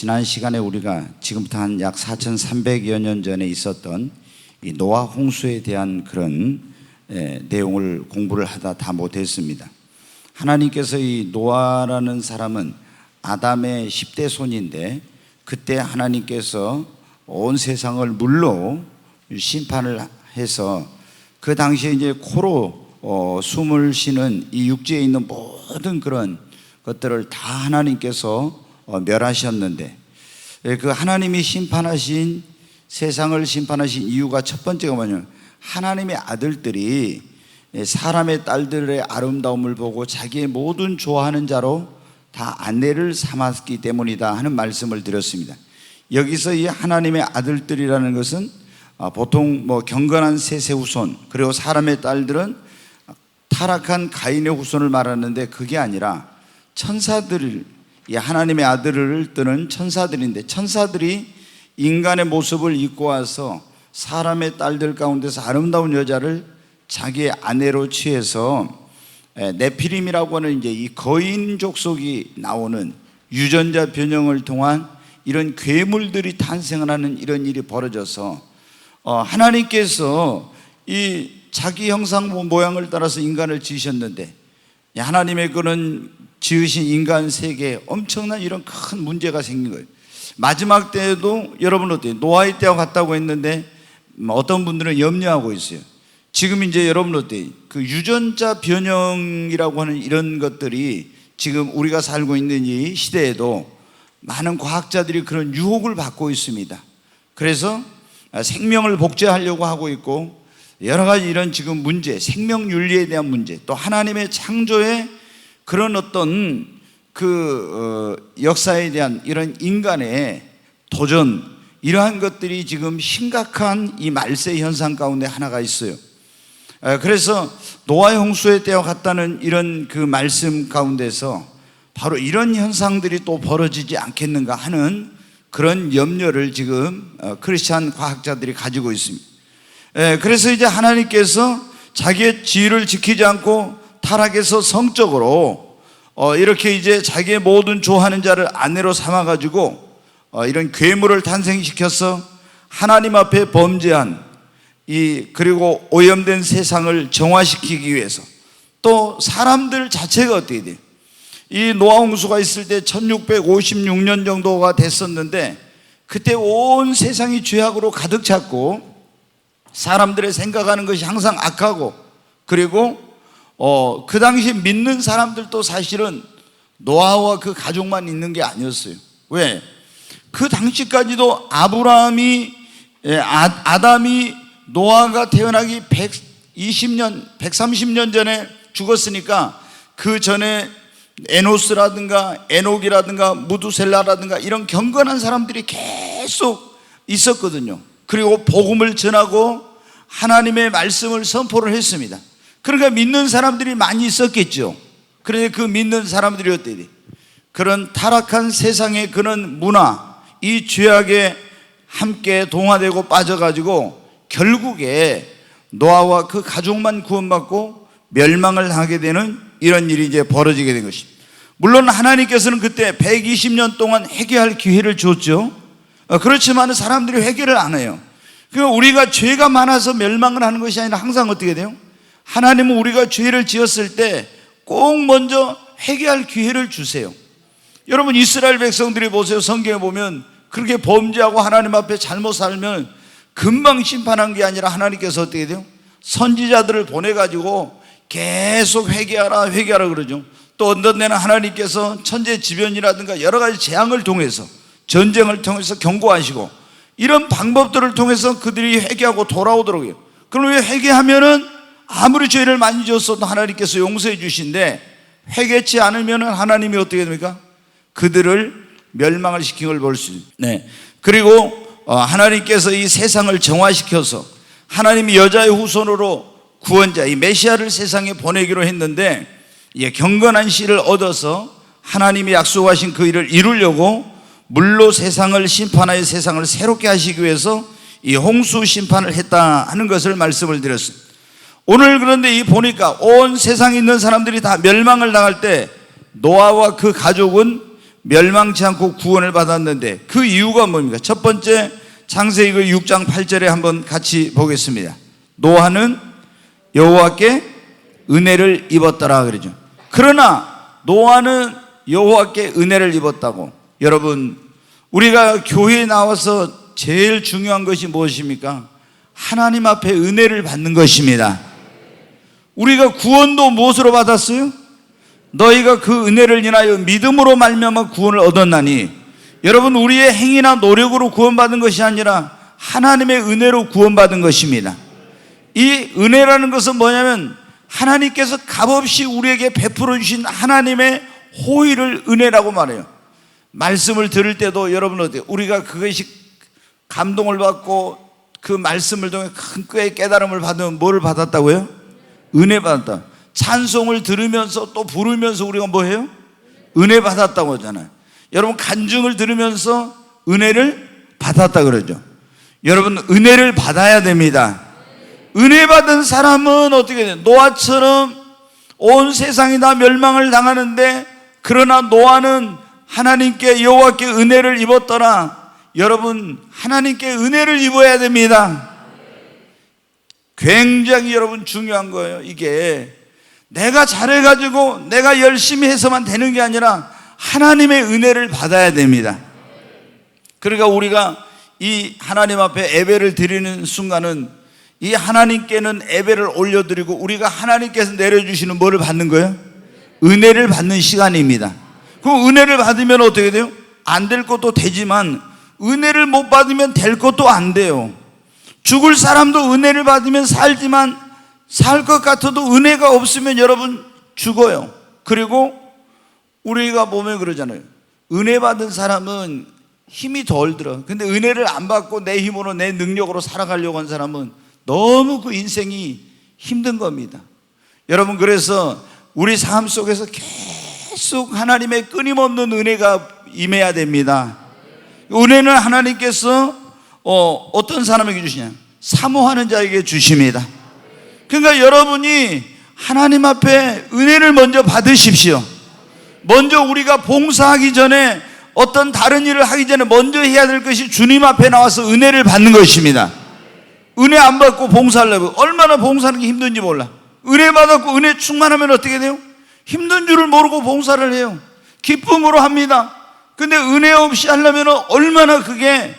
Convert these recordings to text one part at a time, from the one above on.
지난 시간에 우리가 지금부터 한 약 4,300여 년 전에 있었던 이 노아 홍수에 대한 그런 내용을 공부를 하다 다 못했습니다. 하나님께서 이 노아라는 사람은 아담의 10대 손인데, 그때 하나님께서 온 세상을 물로 심판을 해서 그 당시에 이제 코로 숨을 쉬는 이 육지에 있는 모든 그런 것들을 다 하나님께서 멸하셨는데, 그 하나님이 심판하신, 세상을 심판하신 이유가 첫 번째가 뭐냐면, 하나님의 아들들이 사람의 딸들의 아름다움을 보고 자기의 모든 좋아하는 자로 다 아내를 삼았기 때문이다 하는 말씀을 드렸습니다. 여기서 이 하나님의 아들들이라는 것은 보통 경건한 셋의 후손, 그리고 사람의 딸들은 타락한 가인의 후손을 말하는데, 그게 아니라 천사들, 이 하나님의 아들을 뜨는 천사들인데, 천사들이 인간의 모습을 입고 와서 사람의 딸들 가운데서 아름다운 여자를 자기의 아내로 취해서 네피림이라고 하는 이제 이 거인 족속이 나오는 유전자 변형을 통한 이런 괴물들이 탄생을 하는 이런 일이 벌어져서 하나님께서 이 자기 형상 모양을 따라서 인간을 지으셨는데, 하나님의 그런 지으신 인간 세계에 엄청난 이런 큰 문제가 생긴 거예요. 마지막 때에도 여러분 어때요? 노아의 때와 같다고 했는데 어떤 분들은 염려하고 있어요. 지금 이제 여러분 어때요? 그 유전자 변형이라고 하는 이런 것들이 지금 우리가 살고 있는 이 시대에도 많은 과학자들이 그런 유혹을 받고 있습니다. 그래서 생명을 복제하려고 하고 있고, 여러 가지 이런 지금 문제, 생명윤리에 대한 문제, 또 하나님의 창조의 그런 어떤 역사에 대한 이런 인간의 도전, 이러한 것들이 지금 심각한 이 말세 현상 가운데 하나가 있어요. 그래서 노아의 홍수의 때와 같다는 이런 그 말씀 가운데서 바로 이런 현상들이 또 벌어지지 않겠는가 하는 그런 염려를 지금 크리스찬 과학자들이 가지고 있습니다. 그래서 이제 하나님께서 자기의 지위를 지키지 않고 타락해서 성적으로 이렇게 이제 자기의 모든 좋아하는 자를 아내로 삼아가지고 이런 괴물을 탄생시켜서 하나님 앞에 범죄한 그리고 오염된 세상을 정화시키기 위해서, 또 사람들 자체가 어떻게 돼요? 이 노아 홍수가 있을 때 1656년 정도가 됐었는데, 그때 온 세상이 죄악으로 가득 찼고 사람들의 생각하는 것이 항상 악하고, 그리고 그 당시 믿는 사람들도 사실은 노아와 그 가족만 있는 게 아니었어요. 왜? 그 당시까지도 아담이 노아가 태어나기 120년, 130년 전에 죽었으니까 그 전에 에노스라든가 에녹이라든가 무두셀라라든가 이런 경건한 사람들이 계속 있었거든요. 그리고 복음을 전하고 하나님의 말씀을 선포를 했습니다. 그러니까 믿는 사람들이 많이 있었겠죠. 그런데 그 믿는 사람들이 어때요? 그런 타락한 세상의 그런 문화, 이 죄악에 함께 동화되고 빠져가지고 결국에 노아와 그 가족만 구원받고 멸망을 하게 되는 이런 일이 이제 벌어지게 된 것입니다. 물론 하나님께서는 그때 120년 동안 회개할 기회를 줬죠. 그렇지만 사람들이 회개를 안 해요. 그러니까 우리가 죄가 많아서 멸망을 하는 것이 아니라 항상 어떻게 돼요? 하나님은 우리가 죄를 지었을 때 꼭 먼저 회개할 기회를 주세요. 여러분, 이스라엘 백성들이 보세요. 성경에 보면 그렇게 범죄하고 하나님 앞에 잘못 살면 금방 심판한 게 아니라 하나님께서 어떻게 돼요? 선지자들을 보내가지고 계속 회개하라 그러죠. 또 어떤 데는 하나님께서 천재지변이라든가 여러 가지 재앙을 통해서, 전쟁을 통해서 경고하시고, 이런 방법들을 통해서 그들이 회개하고 돌아오도록 해요. 그럼 왜 회개하면은 아무리 죄를 많이 지었어도 하나님께서 용서해 주신데, 회개치 않으면은 하나님이 어떻게 됩니까? 그들을 멸망을 시킨 걸 볼 수 있어요. 네. 그리고 하나님께서 이 세상을 정화시켜서 하나님이 여자의 후손으로 구원자, 이 메시아를 세상에 보내기로 했는데, 경건한 씨를 얻어서 하나님이 약속하신 그 일을 이루려고 물로 세상을 심판하여 세상을 새롭게 하시기 위해서 이 홍수 심판을 했다 하는 것을 말씀을 드렸습니다. 오늘 그런데 보니까 온 세상에 있는 사람들이 다 멸망을 당할 때 노아와 그 가족은 멸망치 않고 구원을 받았는데 그 이유가 뭡니까? 첫 번째, 창세기 6장 8절에 한번 같이 보겠습니다. 노아는 여호와께 은혜를 입었더라 그러죠. 그러나 노아는 여호와께 은혜를 입었다고. 여러분, 우리가 교회에 나와서 제일 중요한 것이 무엇입니까? 하나님 앞에 은혜를 받는 것입니다. 우리가 구원도 무엇으로 받았어요? 너희가 그 은혜를 인하여 믿음으로 말미암아 구원을 얻었나니. 여러분, 우리의 행위나 노력으로 구원받은 것이 아니라 하나님의 은혜로 구원받은 것입니다. 이 은혜라는 것은 뭐냐면 하나님께서 값없이 우리에게 베풀어 주신 하나님의 호의를 은혜라고 말해요. 말씀을 들을 때도 여러분 어때요? 우리가 그것이 감동을 받고 그 말씀을 통해 큰 꾀의 깨달음을 받으면 뭐를 받았다고요? 은혜 받았다. 찬송을 들으면서 또 부르면서 우리가 뭐 해요? 은혜 받았다고 하잖아요. 여러분, 간증을 들으면서 은혜를 받았다 그러죠. 여러분, 은혜를 받아야 됩니다. 은혜 받은 사람은 어떻게 돼요? 노아처럼 온 세상이 다 멸망을 당하는데, 그러나 노아는 하나님께 여호와께 은혜를 입었더라. 여러분, 하나님께 은혜를 입어야 됩니다. 굉장히 여러분 중요한 거예요. 이게 내가 잘해가지고 내가 열심히 해서만 되는 게 아니라 하나님의 은혜를 받아야 됩니다. 그러니까 우리가 이 하나님 앞에 예배를 드리는 순간은 이 하나님께는 예배를 올려드리고 우리가 하나님께서 내려주시는 뭐를 받는 거예요? 은혜를 받는 시간입니다. 그 은혜를 받으면 어떻게 돼요? 안 될 것도 되지만 은혜를 못 받으면 될 것도 안 돼요. 죽을 사람도 은혜를 받으면 살지만 살 것 같아도 은혜가 없으면 여러분 죽어요. 그리고 우리가 보면 그러잖아요. 은혜 받은 사람은 힘이 덜 들어. 근데 은혜를 안 받고 내 힘으로 내 능력으로 살아가려고 한 사람은 너무 그 인생이 힘든 겁니다. 여러분, 그래서 우리 삶 속에서 계속 하나님의 끊임없는 은혜가 임해야 됩니다. 은혜는 하나님께서 어떤 사람에게 주시냐? 사모하는 자에게 주십니다. 그러니까 여러분이 하나님 앞에 은혜를 먼저 받으십시오. 먼저 우리가 봉사하기 전에, 어떤 다른 일을 하기 전에 먼저 해야 될 것이 주님 앞에 나와서 은혜를 받는 것입니다. 은혜 안 받고 봉사하려고 얼마나 봉사하는 게 힘든지 몰라. 은혜 받았고 은혜 충만하면 어떻게 돼요? 힘든 줄을 모르고 봉사를 해요. 기쁨으로 합니다. 근데 은혜 없이 하려면 얼마나 그게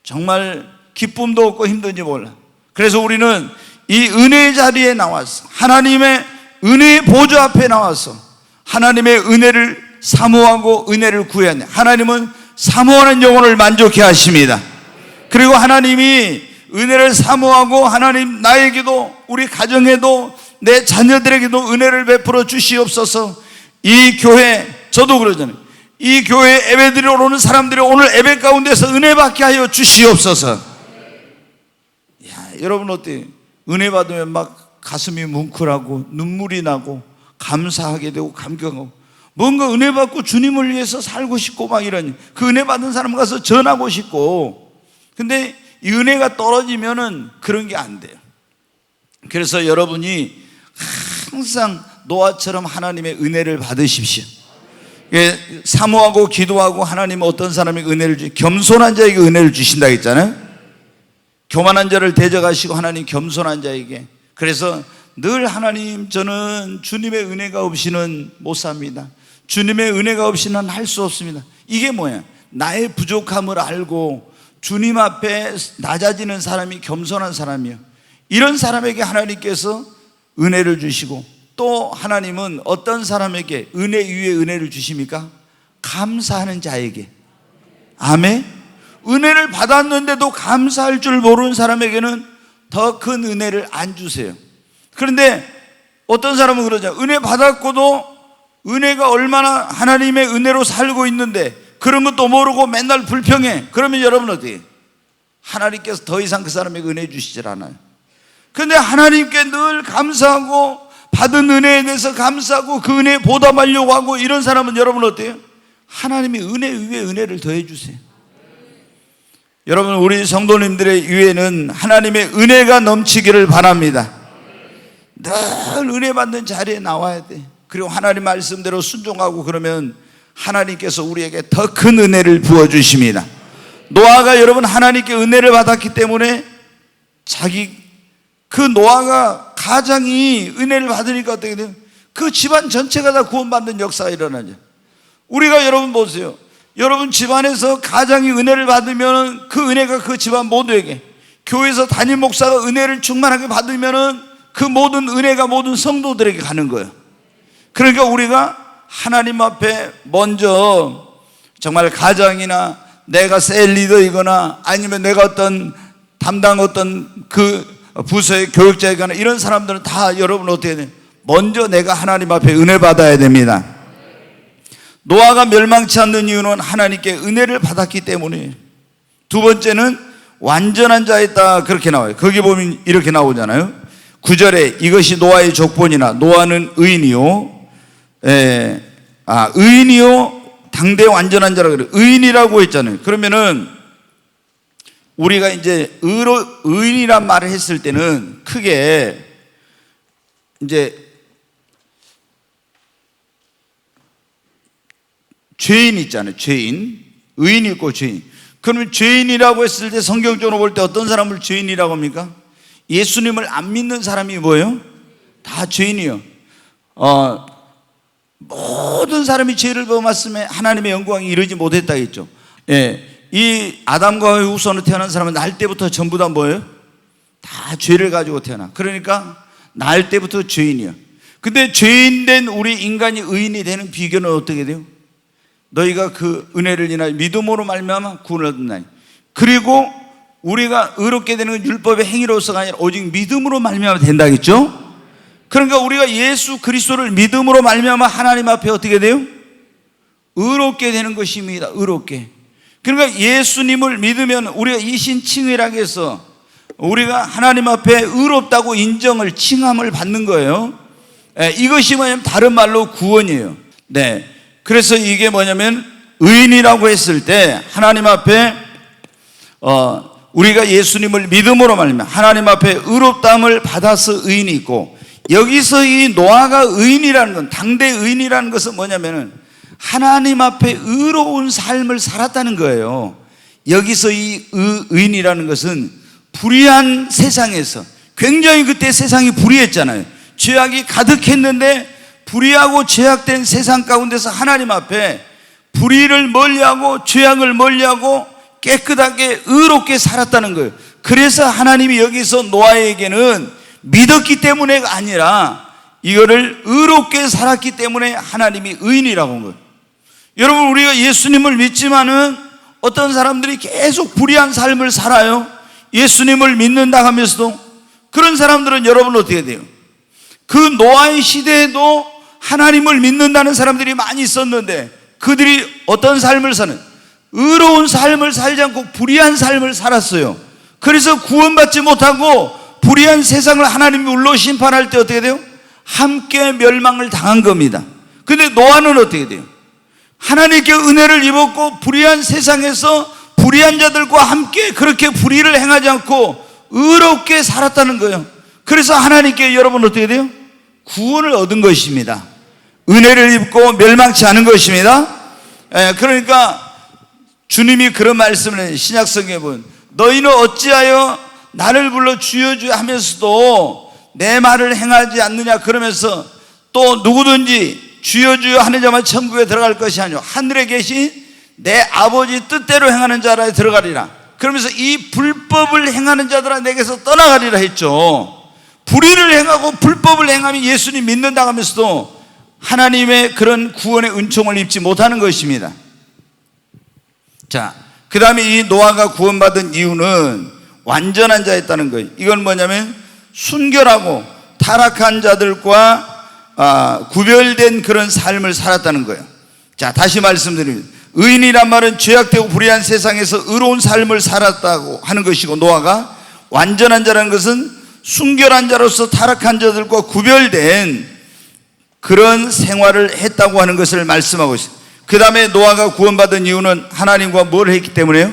정말 기쁨도 없고 힘든지 몰라. 그래서 우리는 이 은혜의 자리에 나와서 하나님의 은혜의 보좌 앞에 나와서 하나님의 은혜를 사모하고 은혜를 구해야 돼. 하나님은 사모하는 영혼을 만족해 하십니다. 그리고 하나님이 은혜를 사모하고 하나님 나에게도 우리 가정에도 내 자녀들에게도 은혜를 베풀어 주시옵소서. 이 교회, 저도 그러잖아요. 이 교회 예배드리러 오는 사람들이 오늘 예배 가운데서 은혜 받게 하여 주시옵소서. 야, 여러분 어때요? 은혜 받으면 막 가슴이 뭉클하고 눈물이 나고 감사하게 되고 감격하고, 뭔가 은혜 받고 주님을 위해서 살고 싶고 막 이런, 그 은혜 받은 사람 가서 전하고 싶고. 근데 이 은혜가 떨어지면은 그런 게 안 돼요. 그래서 여러분이 항상 노아처럼 하나님의 은혜를 받으십시오. 사모하고 기도하고 하나님은 어떤 사람에게 은혜를 겸손한 자에게 은혜를 주신다 했잖아요. 교만한 자를 대적하시고 하나님 겸손한 자에게. 그래서 늘 하나님, 저는 주님의 은혜가 없이는 못 삽니다. 주님의 은혜가 없이는 할 수 없습니다. 이게 뭐야? 나의 부족함을 알고 주님 앞에 낮아지는 사람이 겸손한 사람이에요. 이런 사람에게 하나님께서 은혜를 주시고, 또 하나님은 어떤 사람에게 은혜 위에 은혜를 주십니까? 감사하는 자에게. 아멘. 은혜를 받았는데도 감사할 줄 모르는 사람에게는 더 큰 은혜를 안 주세요. 그런데 어떤 사람은 그러죠. 은혜 받았고도 은혜가 얼마나 하나님의 은혜로 살고 있는데 그런 것도 모르고 맨날 불평해. 그러면 여러분 어떻게? 하나님께서 더 이상 그 사람에게 은혜 주시질 않아요. 그런데 하나님께 늘 감사하고 받은 은혜에 대해서 감사하고 그 은혜에 보답하려고 하고 이런 사람은 여러분 어때요? 하나님이 은혜 위에 은혜를 더해 주세요. 여러분, 우리 성도님들의 위에는 하나님의 은혜가 넘치기를 바랍니다. 늘 은혜 받는 자리에 나와야 돼. 그리고 하나님 말씀대로 순종하고 그러면 하나님께서 우리에게 더 큰 은혜를 부어주십니다. 노아가 여러분 하나님께 은혜를 받았기 때문에 그 노아가 가장이 은혜를 받으니까 어떻게 돼요? 그 집안 전체가 다 구원받는 역사가 일어나죠. 우리가 여러분 보세요. 여러분 집안에서 가장이 은혜를 받으면 그 은혜가 그 집안 모두에게, 교회에서 담임 목사가 은혜를 충만하게 받으면 그 모든 은혜가 모든 성도들에게 가는 거예요. 그러니까 우리가 하나님 앞에 먼저 정말 가장이나 내가 셀 리더이거나 아니면 내가 어떤 담당 어떤 그 부서의 교육자이거나 이런 사람들은 다 여러분 어떻게 돼요? 먼저 내가 하나님 앞에 은혜 받아야 됩니다. 노아가 멸망치 않는 이유는 하나님께 은혜를 받았기 때문이에요. 두 번째는 완전한 자였다, 그렇게 나와요. 거기 보면 이렇게 나오잖아요. 9절에 이것이 노아의 족본이나 노아는 의인이요, 의인이요 당대 완전한 자라고 그래요. 의인이라고 했잖아요. 그러면은 우리가 이제 의인이란 말을 했을 때는 크게 이제 죄인 있잖아요. 죄인. 의인 있고 죄인. 그러면 죄인이라고 했을 때 성경적으로 볼 때 어떤 사람을 죄인이라고 합니까? 예수님을 안 믿는 사람이 뭐예요? 다 죄인이요. 모든 사람이 죄를 범했음에 하나님의 영광이 이르지 못했다 했죠. 예. 이 아담과 후손으로 태어난 사람은 날 때부터 전부 다 뭐예요? 다 죄를 가지고 태어나. 그러니까 날 때부터 죄인이야. 근데 죄인된 우리 인간이 의인이 되는 비결은 어떻게 돼요? 너희가 그 은혜를 인하여 믿음으로 말미암아 구원을 얻었나니. 그리고 우리가 의롭게 되는 건 율법의 행위로서가 아니라 오직 믿음으로 말미암아 된다겠죠? 그러니까 우리가 예수 그리스도를 믿음으로 말미암아 하나님 앞에 어떻게 돼요? 의롭게 되는 것입니다. 의롭게. 그러니까 예수님을 믿으면 우리가 이신칭의라고 해서 우리가 하나님 앞에 의롭다고 인정을, 칭함을 받는 거예요. 이것이 뭐냐면 다른 말로 구원이에요. 네. 그래서 이게 뭐냐면 의인이라고 했을 때 하나님 앞에 우리가 예수님을 믿음으로 말미암아 하나님 앞에 의롭다함을 받아서 의인이 있고, 여기서 이 노아가 의인이라는 건, 당대 의인이라는 것은 뭐냐면은 하나님 앞에 의로운 삶을 살았다는 거예요. 여기서 이 의인이라는 것은 불의한 세상에서, 굉장히 그때 세상이 불의했잖아요. 죄악이 가득했는데 불의하고 죄악된 세상 가운데서 하나님 앞에 불의를 멀리하고 죄악을 멀리하고 깨끗하게 의롭게 살았다는 거예요. 그래서 하나님이 여기서 노아에게는 믿었기 때문에가 아니라 이거를 의롭게 살았기 때문에 하나님이 의인이라고 한 거예요. 여러분, 우리가 예수님을 믿지만은 어떤 사람들이 계속 불의한 삶을 살아요. 예수님을 믿는다 하면서도. 그런 사람들은 여러분 어떻게 돼요? 그 노아의 시대에도 하나님을 믿는다는 사람들이 많이 있었는데 그들이 어떤 삶을 사는, 의로운 삶을 살지 않고 불의한 삶을 살았어요. 그래서 구원받지 못하고 불의한 세상을 하나님이 울로 심판할 때 어떻게 돼요? 함께 멸망을 당한 겁니다. 근데 노아는 어떻게 돼요? 하나님께 은혜를 입었고 불의한 세상에서 불의한 자들과 함께 그렇게 불의를 행하지 않고 의롭게 살았다는 거예요. 그래서 하나님께 여러분 어떻게 돼요? 구원을 얻은 것입니다. 은혜를 입고 멸망치 않은 것입니다. 그러니까 주님이 그런 말씀을 해요. 신약성경에 보면 너희는 어찌하여 나를 불러 주여 주여 하면서도 내 말을 행하지 않느냐, 그러면서 또 누구든지 주여 주여 하는 자만 천국에 들어갈 것이 아니오 하늘에 계신 내 아버지 뜻대로 행하는 자라에 들어가리라. 그러면서 이 불법을 행하는 자들아 내게서 떠나가리라 했죠. 불의를 행하고 불법을 행하면 예수님 믿는다 하면서도 하나님의 그런 구원의 은총을 입지 못하는 것입니다. 자, 그 다음에 이 노아가 구원받은 이유는 완전한 자였다는 거예요. 이건 뭐냐면 순결하고 타락한 자들과 구별된 그런 삶을 살았다는 거예요. 자, 다시 말씀드립니다. 의인이란 말은 죄악되고 불의한 세상에서 의로운 삶을 살았다고 하는 것이고, 노아가 완전한 자라는 것은 순결한 자로서 타락한 자들과 구별된 그런 생활을 했다고 하는 것을 말씀하고 있습니다. 그 다음에 노아가 구원받은 이유는 하나님과 뭘 했기 때문에요?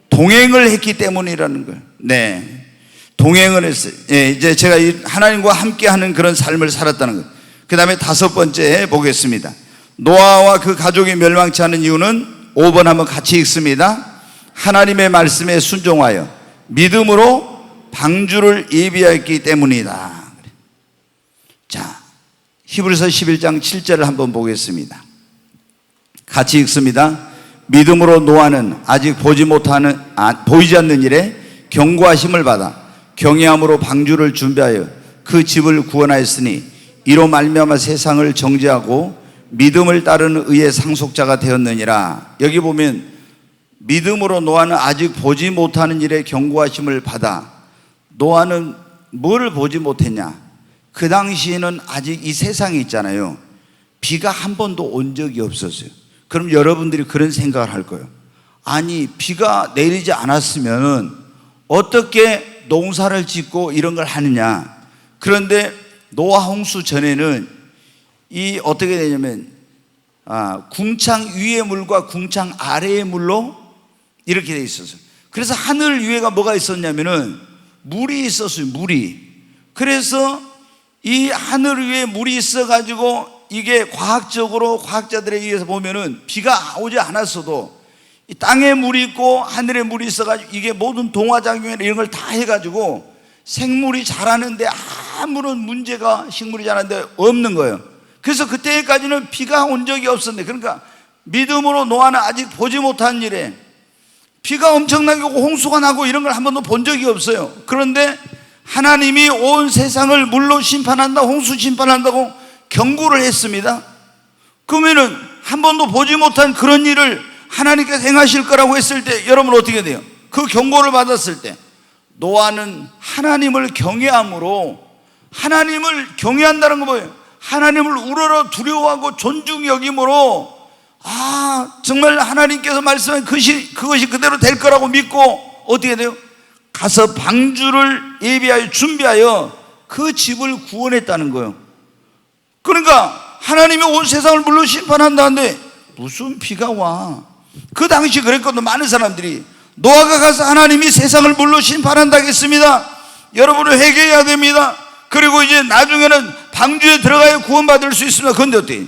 동행을 했기 때문이라는 거예요. 네, 동행을 했어요. 예, 이제 제가 하나님과 함께하는 그런 삶을 살았다는 거예요. 그 다음에 다섯 번째 보겠습니다. 노아와 그 가족이 멸망치 않은 이유는 5번 한번 같이 읽습니다. 하나님의 말씀에 순종하여 믿음으로 방주를 예비하였기 때문이다. 자, 히브리서 11장 7절을 한번 보겠습니다. 같이 읽습니다. 믿음으로 노아는 아직 보이지 않는 일에 경고하심을 받아 경외함으로 방주를 준비하여 그 집을 구원하였으니 이로 말미암아 세상을 정죄하고 믿음을 따르는 의의 상속자가 되었느니라. 여기 보면 믿음으로 노아는 아직 보지 못하는 일에 경고하심을 받아. 노아는 뭐를 보지 못했냐? 그 당시에는 아직 이 세상에 있잖아요, 비가 한 번도 온 적이 없었어요. 그럼 여러분들이 그런 생각을 할 거예요. 아니, 비가 내리지 않았으면 어떻게 농사를 짓고 이런 걸 하느냐? 그런데 노아 홍수 전에는 이 어떻게 되냐면 궁창 위의 물과 궁창 아래의 물로 이렇게 돼 있었어요. 그래서 하늘 위에가 뭐가 있었냐면은 물이 있었어요. 물이. 그래서 이 하늘 위에 물이 있어가지고 이게 과학자들에 의해서 보면은 비가 오지 않았어도 이 땅에 물이 있고 하늘에 물이 있어가지고 이게 모든 동화작용이나 이런 걸 다 해가지고 생물이 자라는데 아무런 문제가, 식물이 자라는데 없는 거예요. 그래서 그때까지는 비가 온 적이 없었는데, 그러니까 믿음으로 노아는 아직 보지 못한 일에 비가 엄청나게 오고 홍수가 나고 이런 걸 한 번도 본 적이 없어요. 그런데 하나님이 온 세상을 물로 심판한다, 홍수 심판한다고 경고를 했습니다. 그러면은 한 번도 보지 못한 그런 일을 하나님께서 행하실 거라고 했을 때 여러분 어떻게 돼요? 그 경고를 받았을 때 노아는 하나님을 경외함으로, 하나님을 경외한다는 거 뭐예요? 하나님을 우러러 두려워하고 존중 여김으로 정말 하나님께서 말씀한 그것이 그대로 될 거라고 믿고 어떻게 돼요? 가서 방주를 예비하여 준비하여 그 집을 구원했다는 거예요. 그러니까 하나님이 온 세상을 물로 심판한다는데 무슨 비가 와? 그 당시 그랬거든. 많은 사람들이 노아가 가서 하나님이 세상을 물로 심판한다겠습니다, 여러분은 회개해야 됩니다, 그리고 이제 나중에는 방주에 들어가야 구원받을 수 있습니다. 그런데 어때?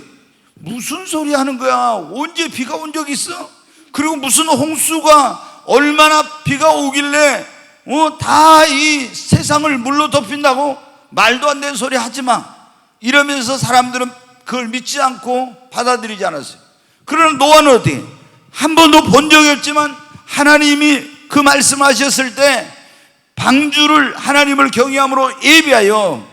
무슨 소리 하는 거야? 언제 비가 온 적이 있어? 그리고 무슨 홍수가 얼마나 비가 오길래 다 이 세상을 물로 덮인다고? 말도 안 되는 소리 하지 마, 이러면서 사람들은 그걸 믿지 않고 받아들이지 않았어요. 그러나 노아는 어떻게? 한 번도 본 적이 없지만 하나님이 그 말씀하셨을 때 방주를 하나님을 경외함으로 예비하여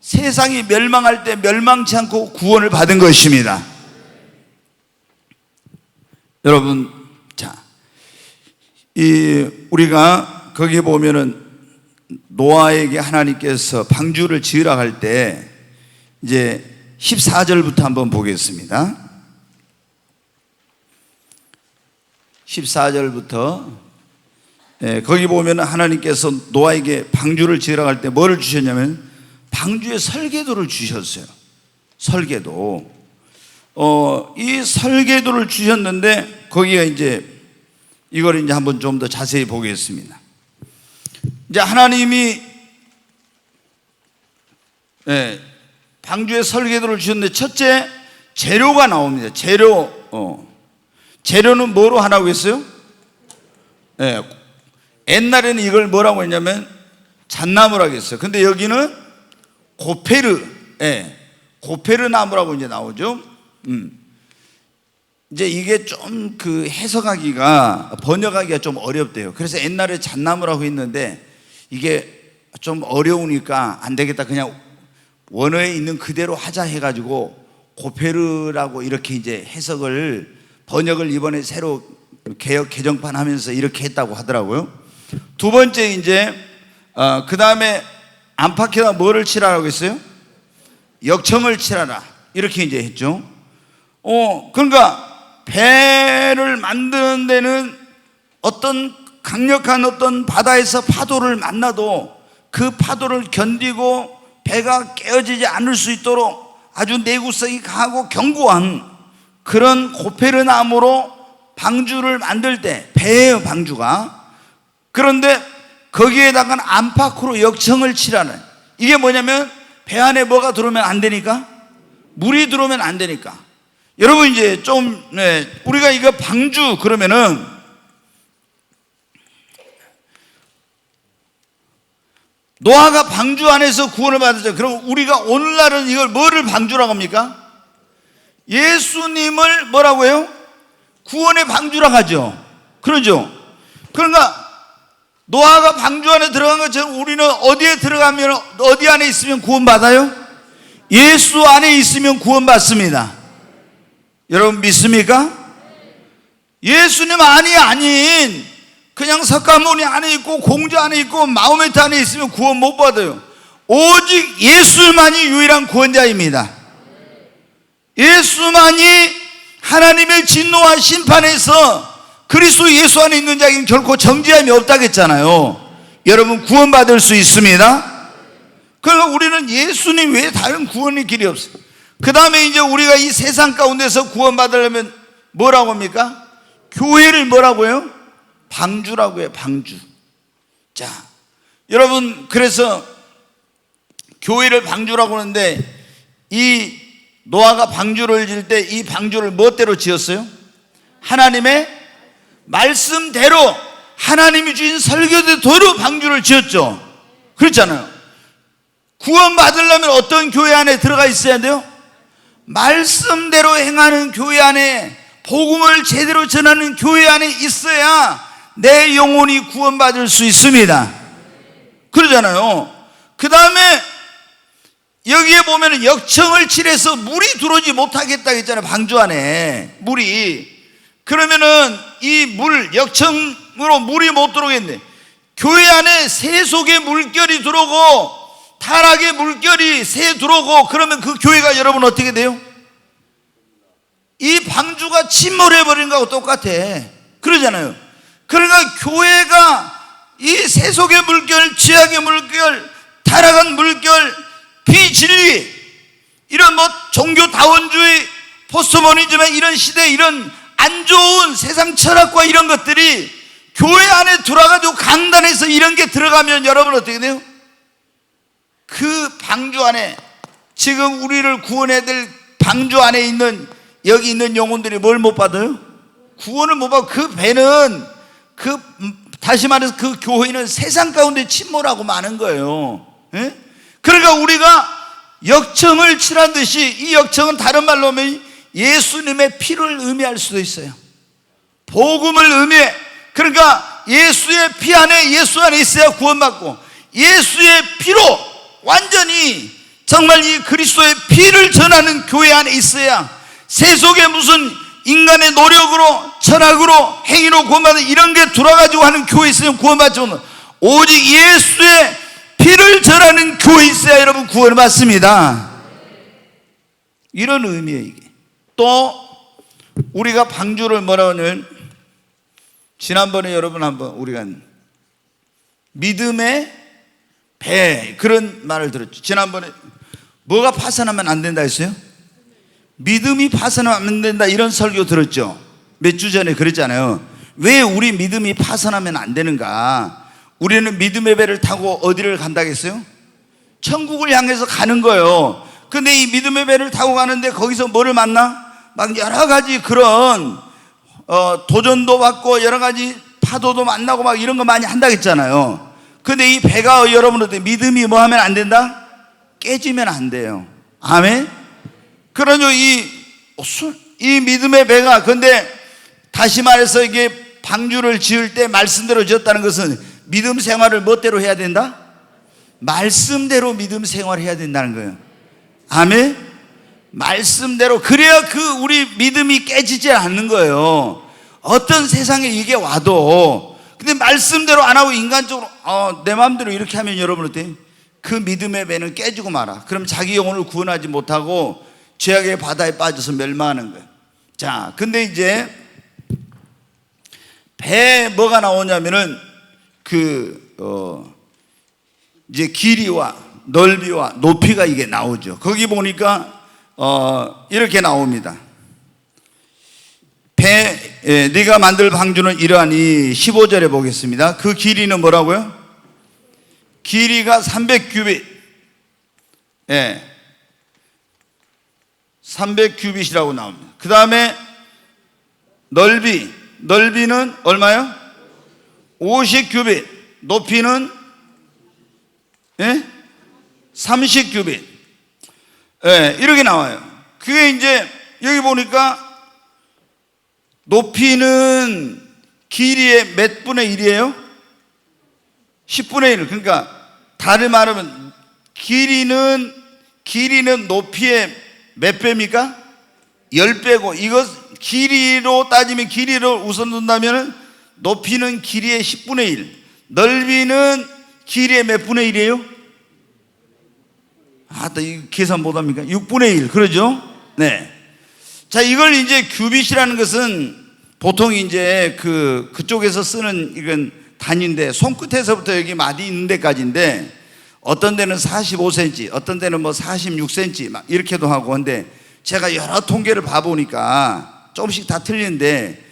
세상이 멸망할 때 멸망치 않고 구원을 받은 것입니다. 여러분, 자, 우리가 거기에 보면은 노아에게 하나님께서 방주를 지으라 할 때 이제 14절부터 한번 보겠습니다. 14절부터 거기 보면 하나님께서 노아에게 방주를 지으라 할 때 뭐를 주셨냐면 방주에 설계도를 주셨어요. 설계도. 이 설계도를 주셨는데 거기가 이제 이걸 이제 한번 좀 더 자세히 보겠습니다. 이제 하나님이 방주에 설계도를 주셨는데 첫째 재료가 나옵니다. 재료는 뭐로 하라고 했어요? 옛날에는 이걸 뭐라고 했냐면 잣나무라고 했어요. 근데 여기는 고페르 나무라고 이제 나오죠. 이제 이게 좀 그 번역하기가 좀 어렵대요. 그래서 옛날에 잣나무라고 했는데 이게 좀 어려우니까 안 되겠다, 그냥 원어에 있는 그대로 하자 해가지고 고페르라고 이렇게 이제 번역을 이번에 새로 개정판 하면서 이렇게 했다고 하더라고요. 두 번째 이제 그 다음에 안팎에다 뭐를 칠하라고 했어요? 역청을 칠하라, 이렇게 이제 했죠. 그러니까 배를 만드는 데는 어떤 강력한 어떤 바다에서 파도를 만나도 그 파도를 견디고 배가 깨어지지 않을 수 있도록 아주 내구성이 강하고 견고한 그런 고페르 나무로 방주를 만들 때, 배예요 방주가. 그런데 거기에다가 안팎으로 역청을 칠하는, 이게 뭐냐면 배 안에 뭐가 들어오면 안 되니까, 물이 들어오면 안 되니까 여러분 이제 좀 우리가 이거 방주 그러면은 노아가 방주 안에서 구원을 받았죠. 그럼 우리가 오늘날은 이걸 뭐를 방주라고 합니까? 예수님을 뭐라고 해요? 구원의 방주라고 하죠. 그러죠. 그러니까 노아가 방주 안에 들어간 것처럼 우리는 어디에 들어가면, 어디 안에 있으면 구원받아요? 예수 안에 있으면 구원받습니다. 여러분 믿습니까? 예수님 안이 아닌 그냥 석가모니 안에 있고 공주 안에 있고 마호메트 안에 있으면 구원 못 받아요. 오직 예수만이 유일한 구원자입니다. 예수만이 하나님의 진노와 심판에서 그리스도 예수 안에 있는 자에게는 결코 정죄함이 없다겠잖아요. 여러분 구원받을 수 있습니다. 그러니까 우리는 예수님 외에 다른 구원의 길이 없어요. 그 다음에 이제 우리가 이 세상 가운데서 구원받으려면 뭐라고 합니까? 교회를 뭐라고 해요? 방주라고 해요. 방주. 자, 여러분 그래서 교회를 방주라고 하는데 이 노아가 방주를 지을 때 이 방주를 무엇대로 지었어요? 하나님의 말씀대로, 하나님이 주신 설교대로 방주를 지었죠. 그렇잖아요. 구원받으려면 어떤 교회 안에 들어가 있어야 돼요? 말씀대로 행하는 교회 안에, 복음을 제대로 전하는 교회 안에 있어야 내 영혼이 구원받을 수 있습니다. 그러잖아요. 그 다음에 여기에 보면 역청을 칠해서 물이 들어오지 못하겠다 했잖아요. 방주 안에 물이. 그러면은 이 물, 역청으로 물이 못 들어오겠네. 교회 안에 새 속에 물결이 들어오고 타락의 물결이 새 들어오고 그러면 그 교회가 여러분 어떻게 돼요? 이 방주가 침몰해버린 거하고 똑같아. 그러잖아요. 그러니까 교회가 이 새 속의 물결, 죄악의 물결, 타락한 물결, 비진리, 이런 뭐 종교다원주의, 포스트모더니즘의 이런 시대, 이런 안 좋은 세상 철학과 이런 것들이 교회 안에 들어가지고 강단에서 이런 게 들어가면 여러분 어떻게 돼요? 그 방주 안에, 지금 우리를 구원해야 될 방주 안에 있는 여기 있는 영혼들이 뭘 못 받아요? 구원을 못 받고 그 배는, 다시 말해서 그 교회는 세상 가운데 침몰하고 마는 거예요. 예? 그러니까 우리가 역청을 칠한 듯이, 이 역청은 다른 말로 하면 예수님의 피를 의미할 수도 있어요. 복음을 의미해. 그러니까 예수의 피 안에, 예수 안에 있어야 구원받고, 예수의 피로 완전히 정말 이 그리스도의 피를 전하는 교회 안에 있어야, 세속에 무슨 인간의 노력으로, 철학으로, 행위로 구원받는 이런 게 들어가지고 하는 교회 있으면 구원받지 못해요. 오직 예수의 피를 전하는 교회 있어야 여러분 구원을 받습니다. 이런 의미예요. 이게 또 우리가 방주를 뭐라고 하냐면, 지난번에 여러분 한번 우리가 믿음의 배, 그런 말을 들었죠. 지난번에 뭐가 파산하면 안 된다 했어요? 믿음이 파산하면 안 된다, 이런 설교 들었죠. 몇 주 전에 그랬잖아요. 왜 우리 믿음이 파산하면 안 되는가? 우리는 믿음의 배를 타고 어디를 간다겠어요? 천국을 향해서 가는 거예요. 근데 이 믿음의 배를 타고 가는데 거기서 뭐를 만나? 막 여러 가지 그런 도전도 받고 여러 가지 파도도 만나고 막 이런 거 많이 한다고 했잖아요. 근데 이 배가 여러분한테 믿음이 뭐 하면 안 된다? 깨지면 안 돼요. 아멘? 그러죠. 이 믿음의 배가, 근데 다시 말해서 이게 방주를 지을 때 말씀대로 지었다는 것은 믿음 생활을 멋대로 해야 된다? 말씀대로 믿음 생활을 해야 된다는 거예요. 아멘? 말씀대로. 그래야 우리 믿음이 깨지지 않는 거예요. 어떤 세상에 이게 와도. 근데 말씀대로 안 하고 인간적으로 내 마음대로 이렇게 하면 여러분 어때요? 그 믿음의 배는 깨지고 말아. 그럼 자기 영혼을 구원하지 못하고 죄악의 바다에 빠져서 멸망하는 거예요. 자, 근데 이제 배에 뭐가 나오냐면은 이제 길이와 넓이와 높이가 이게 나오죠. 거기 보니까 이렇게 나옵니다. 네가 만들 방주는 이러하니, 15절에 보겠습니다. 그 길이는 뭐라고요? 길이가 300규빗, 300규빗이라고 나옵니다. 그 다음에 넓이는 얼마요? 50규빗. 높이는 30규빗. 이렇게 나와요. 그게 이제 여기 보니까 높이는 길이의 몇 분의 1이에요? 10분의 1. 그러니까 다른 말하면 길이는 높이의 몇 배입니까? 10배고, 이것 길이로 따지면, 길이를 우선 둔다면 높이는 길이의 10분의 1, 넓이는 길이의 몇 분의 1이에요? 이 계산 못합니까? 6분의 1. 그러죠? 네. 자, 이걸 이제 규빗이라는 것은 보통 이제 그쪽에서 쓰는 이건 단위인데, 손끝에서부터 여기 마디 있는 데까지인데, 어떤 데는 45cm, 어떤 데는 뭐 46cm 막 이렇게도 하고. 근데 제가 여러 통계를 봐보니까 조금씩 다 틀리는데,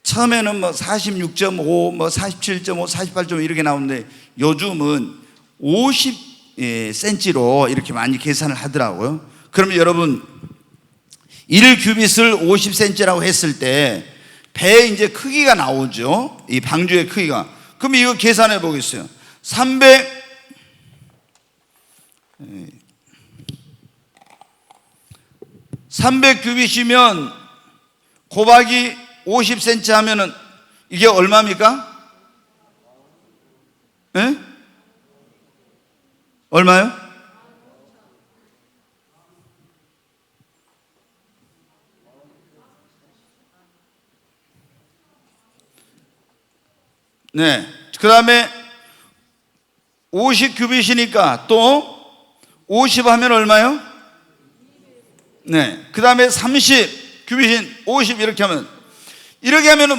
처음에는 뭐 46.5, 뭐 47.5, 48.5 이렇게 나오는데, 요즘은 50cm로 이렇게 많이 계산을 하더라고요. 그러면 여러분, 1규빗을 50cm라고 했을 때 배의 이제 크기가 나오죠. 이 방주의 크기가. 그럼 이거 계산해 보겠어요. 300규빗이면 곱하기 50cm 하면은 이게 얼마입니까? 얼마요? 네. 그 다음에 50규빗이니까 또 50 하면 얼마요? 네. 그 다음에 30규빗인 50 이렇게 하면은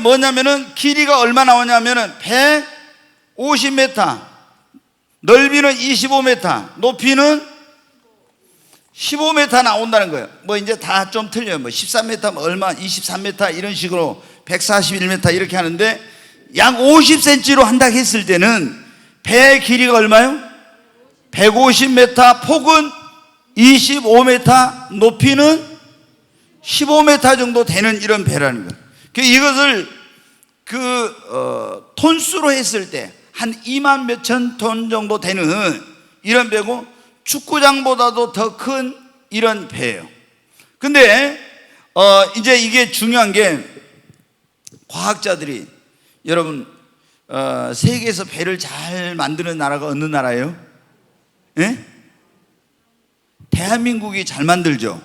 뭐냐면은 길이가 얼마 나오냐면은 150m, 넓이는 25m, 높이는 15m 나온다는 거예요. 뭐 이제 다 좀 틀려요. 뭐 13m, 뭐 얼마, 23m 이런 식으로 141m 이렇게 하는데, 약 50cm로 한다 했을 때는 배의 길이가 얼마요? 150m, 폭은 25m, 높이는 15m 정도 되는 이런 배라는 거예요. 이것을 톤수로 했을 때 한 2만 몇천 톤 정도 되는 이런 배고, 축구장보다도 더 큰 이런 배예요. 근데 이제 이게 중요한 게, 과학자들이, 여러분, 세계에서 배를 잘 만드는 나라가 어느 나라예요? 대한민국이 잘 만들죠.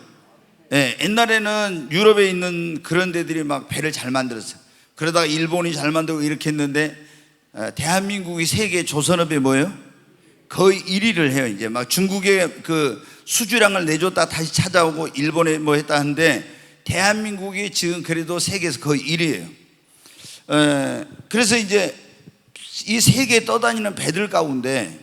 옛날에는 유럽에 있는 그런 데들이 막 배를 잘 만들었어요. 그러다가 일본이 잘 만들고 이렇게 했는데, 대한민국이 세계 조선업에 뭐예요? 거의 1위를 해요. 이제 막 중국에 그 수주량을 내줬다 다시 찾아오고, 일본에 뭐 했다 하는데, 대한민국이 지금 그래도 세계에서 거의 1위예요. 그래서 이제 이 세계에 떠다니는 배들 가운데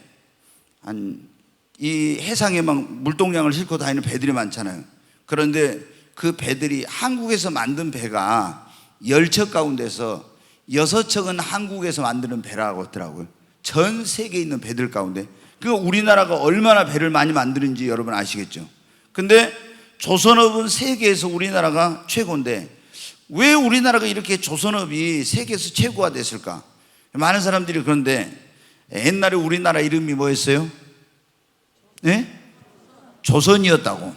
이 해상에 막 물동량을 싣고 다니는 배들이 많잖아요. 그런데 그 배들이 한국에서 만든 배가 10척 가운데서 6척은 한국에서 만드는 배라고 하더라고요. 전 세계에 있는 배들 가운데. 그러니까 우리나라가 얼마나 배를 많이 만드는지 여러분 아시겠죠? 근데 조선업은 세계에서 우리나라가 최고인데, 왜 우리나라가 이렇게 조선업이 세계에서 최고가 됐을까? 많은 사람들이 그런데, 옛날에 우리나라 이름이 뭐였어요? 조선이었다고.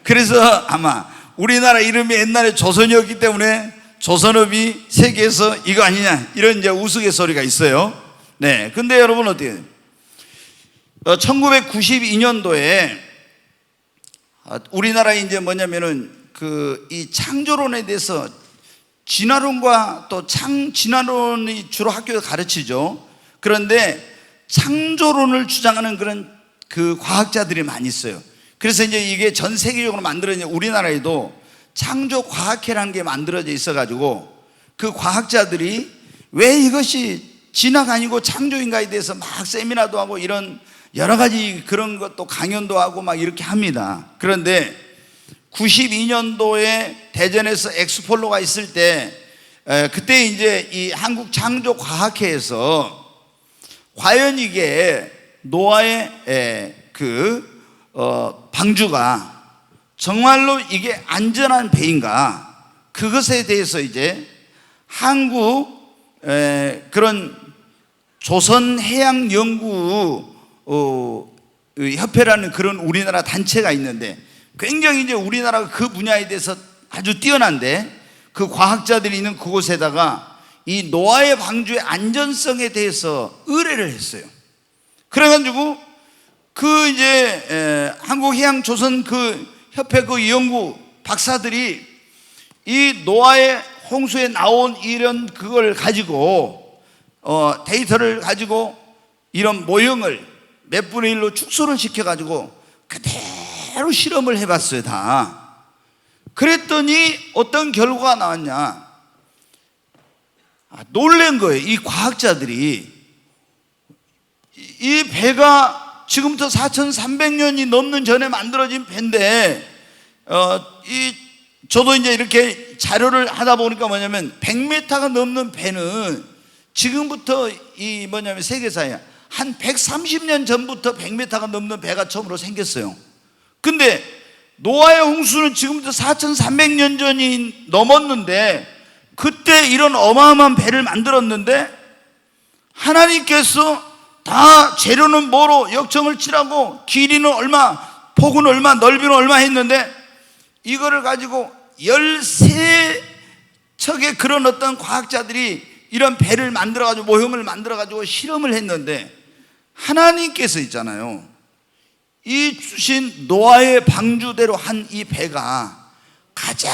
그래서 아마 우리나라 이름이 옛날에 조선이었기 때문에 조선업이 세계에서 이거 아니냐, 이런 이제 우스갯소리가 있어요. 네. 근데 여러분 어때요? 1992년도에 우리나라에 이제 뭐냐면은 이 창조론에 대해서 진화론과 또 진화론이 주로 학교에서 가르치죠. 그런데 창조론을 주장하는 그런 과학자들이 많이 있어요. 그래서 이제 이게 전 세계적으로 만들어진, 우리나라에도 창조과학회라는 게 만들어져 있어가지고, 그 과학자들이 왜 이것이 진화가 아니고 창조인가에 대해서 막 세미나도 하고 이런 여러 가지 그런 것도 강연도 하고 막 이렇게 합니다. 그런데 92년도에 대전에서 엑스폴로가 있을 때, 그때 이제 이 한국창조과학회에서 과연 이게 노아의 방주가 정말로 이게 안전한 배인가? 그것에 대해서 이제 한국 그런 조선해양연구 협회라는 그런 우리나라 단체가 있는데, 굉장히 이제 우리나라가 그 분야에 대해서 아주 뛰어난데, 그 과학자들이 있는 그곳에다가 이 노아의 방주의 안전성에 대해서 의뢰를 했어요. 그래가지고 그 이제 한국해양조선 그 협회 그 연구 박사들이 이 노아의 홍수에 나온 이런 그걸 가지고 데이터를 가지고 이런 모형을 몇 분의 1로 축소를 시켜가지고 그대로 실험을 해봤어요. 다. 그랬더니 어떤 결과가 나왔냐? 놀란 거예요. 이 과학자들이 이 배가 지금부터 4,300년이 넘는 전에 만들어진 배인데, 저도 이제 이렇게 자료를 하다 보니까 뭐냐면 100m가 넘는 배는 지금부터 세계사에 한 130년 전부터 100m가 넘는 배가 처음으로 생겼어요. 근데 노아의 홍수는 지금부터 4,300년 전이 넘었는데, 그때 이런 어마어마한 배를 만들었는데 하나님께서 다 재료는 뭐로 역청을 칠하고 길이는 얼마, 폭은 얼마, 넓이는 얼마 했는데, 이거를 가지고 13척의 그런 어떤 과학자들이 이런 배를 만들어가지고 모형을 만들어가지고 실험을 했는데, 하나님께서 있잖아요, 이 주신 노아의 방주대로 한 이 배가 가장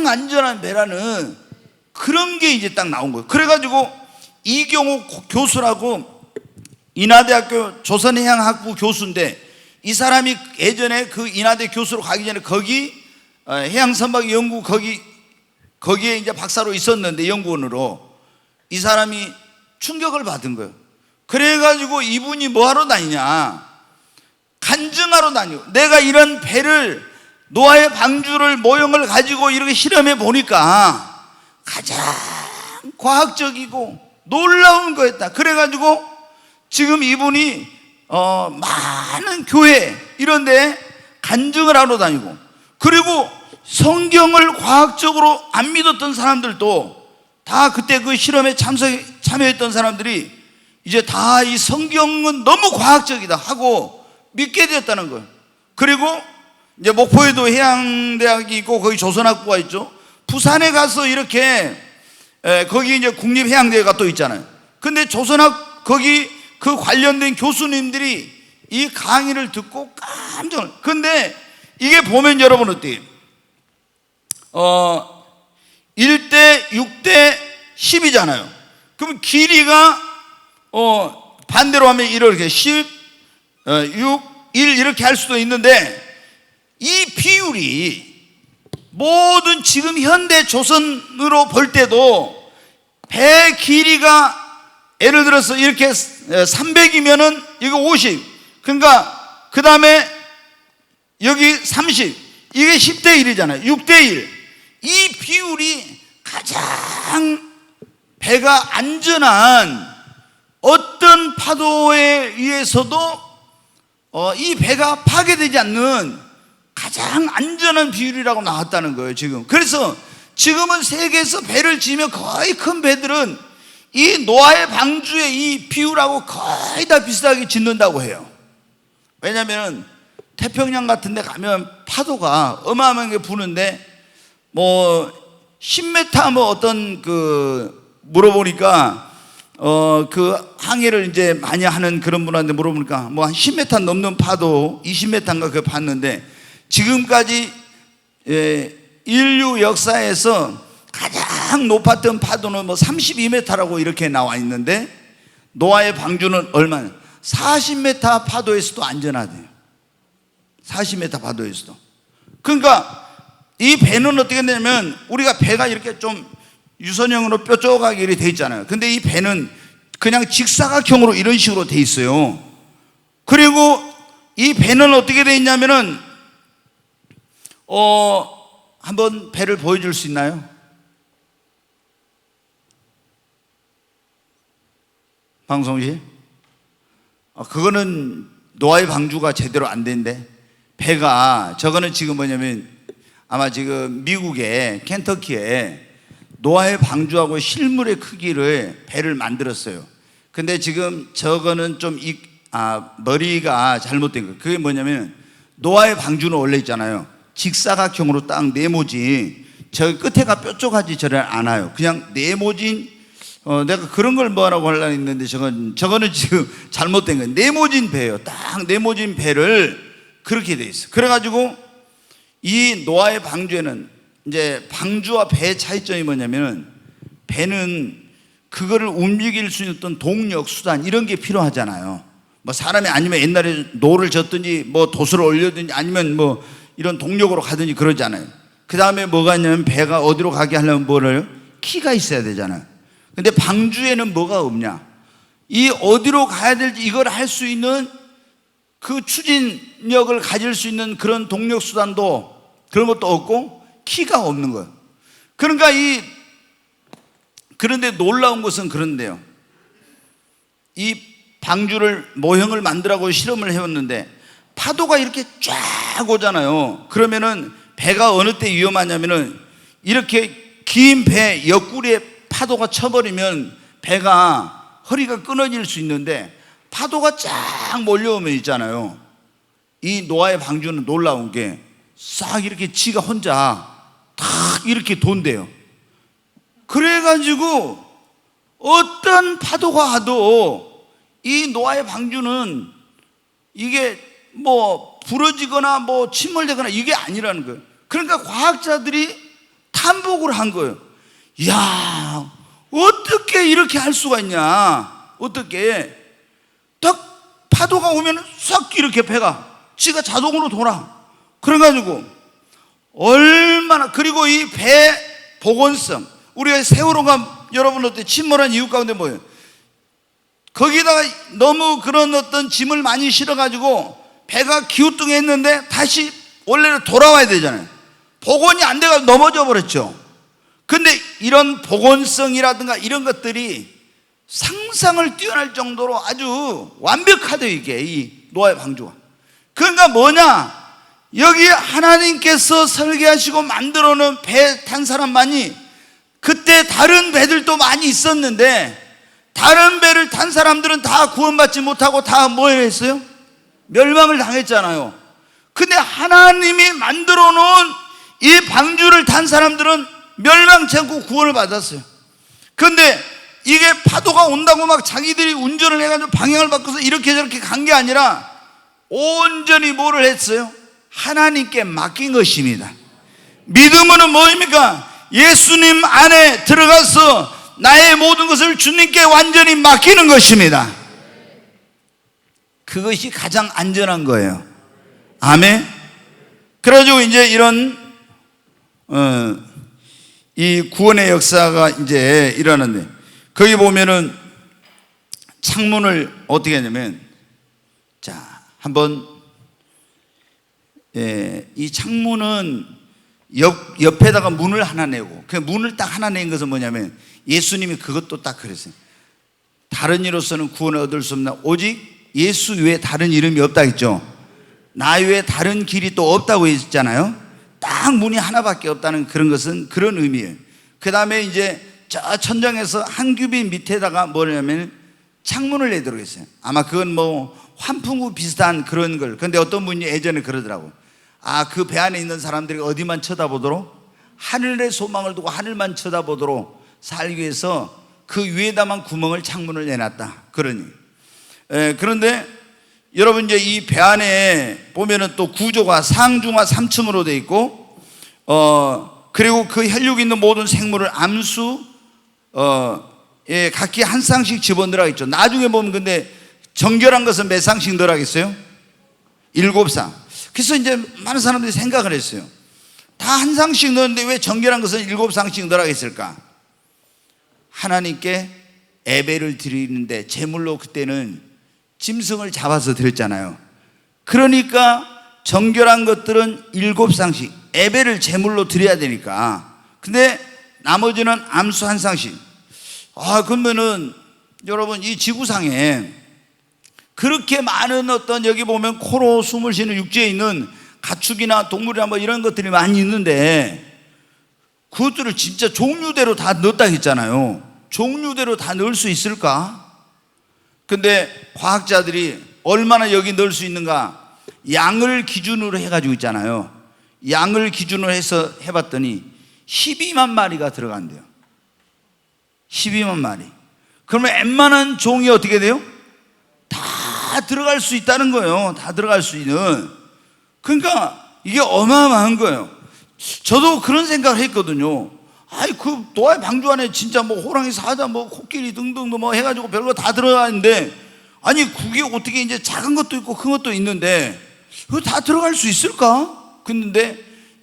안전한 배라는 그런 게 이제 딱 나온 거예요. 그래가지고 이경옥 교수라고 인하대학교 조선해양학부 교수인데, 이 사람이 예전에 그 인하대 교수로 가기 전에 거기 해양선박 연구 거기에 이제 박사로 있었는데, 연구원으로 이 사람이 충격을 받은 거예요. 그래가지고 이분이 뭐하러 다니냐? 간증하러 다니고, 내가 이런 배를 노아의 방주를 모형을 가지고 이렇게 실험해 보니까 가장 과학적이고 놀라운 거였다. 그래가지고 지금 이분이 많은 교회 이런 데 간증을 하러 다니고, 그리고 성경을 과학적으로 안 믿었던 사람들도 다 그때 그 실험에 참여했던 사람들이 이제 다 이 성경은 너무 과학적이다 하고 믿게 되었다는 거예요. 그리고 이제 목포에도 해양대학이 있고 거기 조선학부가 있죠. 부산에 가서 이렇게 거기 이제 국립해양대회가 또 있잖아요. 근데 거기 그 관련된 교수님들이 이 강의를 듣고 깜짝. 근데 이게 보면 여러분 어때요? 1대 6대 10이잖아요. 그럼 길이가 반대로 하면 이렇게 10, 6, 1 이렇게 할 수도 있는데, 이 비율이 모든 지금 현대 조선으로 볼 때도 배 길이가 예를 들어서 이렇게 300이면은 이거 50, 그러니까 그 다음에 여기 30, 이게 10대 1이잖아요. 6대 1. 이 비율이 가장 배가 안전한, 어떤 파도에 의해서도 이 배가 파괴되지 않는 가장 안전한 비율이라고 나왔다는 거예요, 지금. 그래서 지금은 세계에서 배를 지으면 거의 큰 배들은 이 노아의 방주의 이 비율하고 거의 다 비슷하게 짓는다고 해요. 왜냐하면 태평양 같은 데 가면 파도가 어마어마하게 부는데, 뭐 10m 뭐 어떤 물어보니까 그 항해를 이제 많이 하는 그런 분한테 물어보니까 뭐 한 10m 넘는 파도, 20m인가 그거 봤는데, 지금까지 인류 역사에서 가장 높았던 파도는 뭐 32m라고 이렇게 나와 있는데, 노아의 방주는 얼마나? 40m 파도에서도 안전하대요. 40m 파도에서도. 그러니까 이 배는 어떻게 되냐면, 우리가 배가 이렇게 좀 유선형으로 뾰족하게 이렇게 돼 있잖아요. 근데 이 배는 그냥 직사각형으로 이런 식으로 돼 있어요. 그리고 이 배는 어떻게 돼 있냐면은 한번 배를 보여줄 수 있나요? 방송실? 그거는 노아의 방주가 제대로 안 된대. 배가, 저거는 지금 뭐냐면 아마 지금 미국의 켄터키에 노아의 방주하고 실물의 크기를 배를 만들었어요. 근데 지금 저거는 좀 머리가 잘못된 거예요. 그게 뭐냐면 노아의 방주는 원래 있잖아요, 직사각형으로 딱 네모진, 저 끝에가 뾰족하지 저를 않아요. 그냥 네모진, 내가 그런 걸 뭐라고 하려고 했는데 저거는 지금 잘못된 거예요. 네모진 배예요. 딱 네모진 배를 그렇게 돼 있어. 그래가지고 이 노아의 방주에는 이제 방주와 배의 차이점이 뭐냐면, 배는 그거를 움직일 수 있는 어떤 동력, 수단 이런 게 필요하잖아요. 뭐 사람이 아니면 옛날에 노를 젓든지 뭐 돛을 올려든지 아니면 뭐 이런 동력으로 가든지 그러잖아요. 그 다음에 뭐가 있냐면, 배가 어디로 가게 하려면 키가 있어야 되잖아요. 근데 방주에는 뭐가 없냐, 이 어디로 가야 될지 이걸 할 수 있는 그 추진력을 가질 수 있는 그런 동력 수단도 그런 것도 없고 키가 없는 거예요. 그러니까 그런데 놀라운 것은 그런데요, 이 방주를 모형을 만들라고 실험을 해왔는데 파도가 이렇게 쫙 오잖아요. 그러면은 배가 어느 때 위험하냐면은, 이렇게 긴 배 옆구리에 파도가 쳐버리면 배가 허리가 끊어질 수 있는데, 파도가 쫙 몰려오면 있잖아요, 이 노아의 방주는 놀라운 게 싹 이렇게 지가 혼자 탁 이렇게 돈대요. 그래가지고 어떤 파도가 와도 이 노아의 방주는 이게 뭐 부러지거나 뭐 침몰되거나 이게 아니라는 거예요. 그러니까 과학자들이 탐복을 한 거예요. 이야, 어떻게 이렇게 할 수가 있냐, 어떻게 딱 파도가 오면 싹 이렇게 배가 지가 자동으로 돌아. 그래가지고 얼마나, 그리고 이 배 복원성, 우리가 세월호가 여러분 어때 침몰한 이유 가운데 뭐예요? 거기다가 너무 그런 어떤 짐을 많이 실어가지고 배가 기우뚱했는데 다시 원래로 돌아와야 되잖아요. 복원이 안 돼가지고 넘어져 버렸죠. 근데 이런 복원성이라든가 이런 것들이 상상을 뛰어날 정도로 아주 완벽하대요, 이게 이 노아의 방주가. 그러니까 뭐냐, 여기 하나님께서 설계하시고 만들어 놓은 배 탄 사람만이, 그때 다른 배들도 많이 있었는데 다른 배를 탄 사람들은 다 구원받지 못하고 다 뭐 했어요? 멸망을 당했잖아요. 근데 하나님이 만들어 놓은 이 방주를 탄 사람들은 멸망치 않고 구원을 받았어요. 근데 이게 파도가 온다고 막 자기들이 운전을 해가지고 방향을 바꿔서 이렇게 저렇게 간 게 아니라 온전히 뭐를 했어요? 하나님께 맡긴 것입니다. 믿음은 뭐입니까? 예수님 안에 들어가서 나의 모든 것을 주님께 완전히 맡기는 것입니다. 그것이 가장 안전한 거예요. 아멘. 그래가지고 이제 이런 이 구원의 역사가 이제 일어나는데, 거기 보면은 창문을 어떻게 하냐면, 자 한번 이 창문은 옆에다가 문을 하나 내고, 그 문을 딱 하나 낸 것은 뭐냐면, 예수님이 그것도 딱 그랬어요. 다른 이로서는 구원을 얻을 수 없나 오직 예수 외에 다른 이름이 없다 했죠. 나 외에 다른 길이 또 없다고 했잖아요. 딱 문이 하나밖에 없다는 그런 것은 그런 의미예요. 그 다음에 이제 저 천장에서 한 규빗 밑에다가 뭐냐면 창문을 내도록 했어요. 아마 그건 뭐 환풍구 비슷한 그런 걸. 근데 어떤 분이 예전에 그러더라고. 그 배 안에 있는 사람들이 어디만 쳐다보도록, 하늘의 소망을 두고 하늘만 쳐다보도록 살기 위해서 그 위에다만 구멍을, 창문을 내놨다, 그러니. 그런데 여러분 이제 이 배 안에 보면은 또 구조가 상중하 3층으로 되어 있고, 그리고 그 혈육 있는 모든 생물을 암수 각기 한 쌍씩 집어넣으라 했죠. 나중에 보면 근데 정결한 것은 몇 쌍씩 넣으라겠어요? 7쌍. 그래서 이제 많은 사람들이 생각을 했어요. 다 한 쌍씩 넣었는데 왜 정결한 것은 7쌍씩 넣으라 했을까? 하나님께 예배를 드리는데 제물로 그때는 짐승을 잡아서 드렸잖아요. 그러니까 정결한 것들은 7쌍씩 예배를 제물로 드려야 되니까. 근데 나머지는 암수 한 쌍씩. 그러면은 여러분 이 지구상에 그렇게 많은 어떤, 여기 보면 코로 숨을 쉬는 육지에 있는 가축이나 동물이나 뭐 이런 것들이 많이 있는데 그것들을 진짜 종류대로 다 넣었다 했잖아요. 종류대로 다 넣을 수 있을까? 근데 과학자들이 얼마나 여기 넣을 수 있는가, 양을 기준으로 해가지고 있잖아요. 양을 기준으로 해서 해봤더니 12만 마리가 들어간대요. 12만 마리. 그러면 웬만한 종이 어떻게 돼요? 다 들어갈 수 있다는 거예요. 다 들어갈 수 있는. 그러니까 이게 어마어마한 거예요. 저도 그런 생각을 했거든요. 아이, 그 노아의 방주 안에 진짜 뭐 호랑이, 사자, 뭐 코끼리 등등 뭐 해가지고 별거 다 들어가 있는데, 아니 그게 어떻게 이제 작은 것도 있고 큰 것도 있는데 그거 다 들어갈 수 있을까? 그런데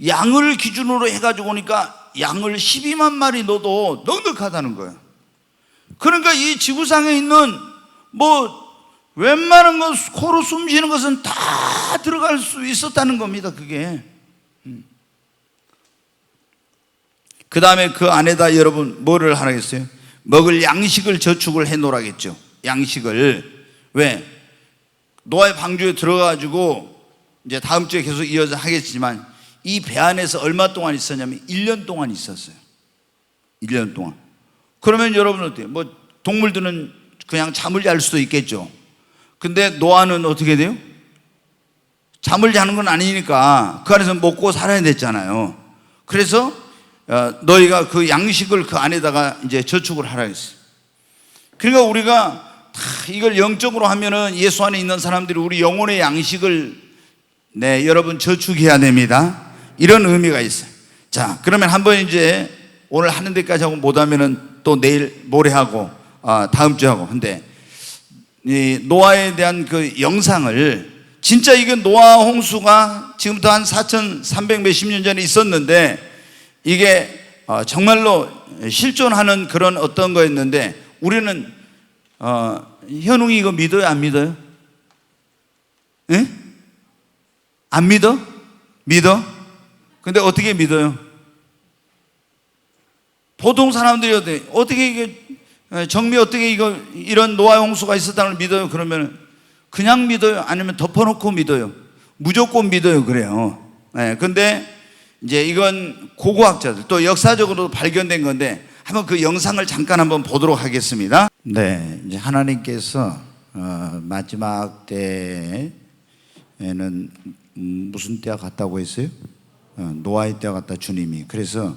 양을 기준으로 해가지고 오니까 양을 12만 마리 넣어도 넉넉하다는 거예요. 그러니까 이 지구상에 있는 뭐 웬만한 것, 코로 숨 쉬는 것은 다 들어갈 수 있었다는 겁니다. 그게. 그 다음에 그 안에다 여러분 뭐를 하라겠어요? 먹을 양식을 저축을 해 놓으라겠죠. 양식을. 왜? 노아의 방주에 들어가가지고 이제 다음 주에 계속 이어서 하겠지만 이 배 안에서 얼마 동안 있었냐면 1년 동안 있었어요. 1년 동안. 그러면 여러분 어때요? 뭐 동물들은 그냥 잠을 잘 수도 있겠죠. 근데 노아는 어떻게 돼요? 잠을 자는 건 아니니까 그 안에서 먹고 살아야 됐잖아요. 그래서 너희가 그 양식을 그 안에다가 이제 저축을 하라 했어요. 그러니까 우리가 다 이걸 영적으로 하면은 예수 안에 있는 사람들이 우리 영혼의 양식을 여러분 저축해야 됩니다. 이런 의미가 있어요. 자, 그러면 한번 이제 오늘 하는 데까지 하고 못하면은 또 내일 모레 하고 다음 주 하고. 근데 이 노아에 대한 그 영상을, 진짜 이게 노아 홍수가 지금부터 한 4,300 몇십 년 전에 있었는데 이게 정말로 실존하는 그런 어떤 거였는데 우리는 현웅이 이거 믿어요? 안 믿어요? 예? 안 믿어? 믿어? 근데 어떻게 믿어요? 보통 사람들이 어떻게 이게 정미 어떻게 이런 노아 홍수가 있었다는 걸 믿어요? 그러면 그냥 믿어요? 아니면 덮어놓고 믿어요? 무조건 믿어요? 그래요. 근데 이제 이건 고고학자들 또 역사적으로 발견된 건데 한번 그 영상을 잠깐 한번 보도록 하겠습니다. 네, 이제 하나님께서 마지막 때에는 무슨 때와 같다고 했어요? 노아의 때와 같다, 주님이. 그래서